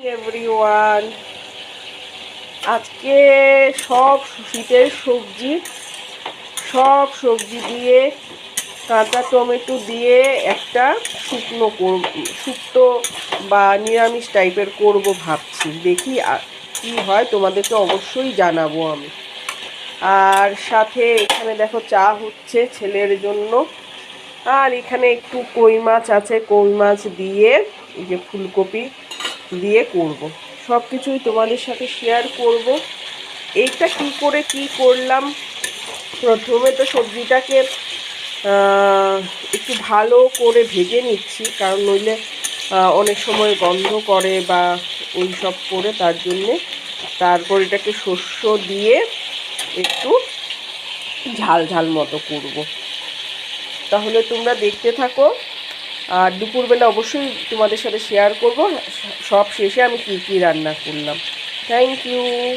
Everyone, আজকে সব শীতের সবজি দিয়ে কাঁচা টমেটো দিয়ে একটা শুক্তো বা নিরামিষ টাইপের করব ভাবছি। দেখি কি হয়, তোমাদেরকে অবশ্যই জানাবো আমি। আর সাথে এখানে দেখো চা হচ্ছে ছেলের জন্য। আর এখানে একটু কই মাছ আছে, কই মাছ দিয়ে এই যে ফুলকপি দিয়ে করব। সব কিছুই তোমাদের সাথে শেয়ার করব। এইটা কি করলাম, প্রথমে তো সবজিটাকে একটু ভালো করে ভেজে নিচ্ছি, কারণ নইলে অনেক সময় গন্ধ করে বা ওই সব করে, তার জন্যে। তারপর এটাকে শস্য দিয়ে একটু ঝাল ঝাল মতো করব। তাহলে তোমরা দেখতে থাকো। আর দুপুরবেলা অবশ্যই তোমাদের সাথে শেয়ার করব সব শেষে আমি কি রান্না করলাম। Thank you.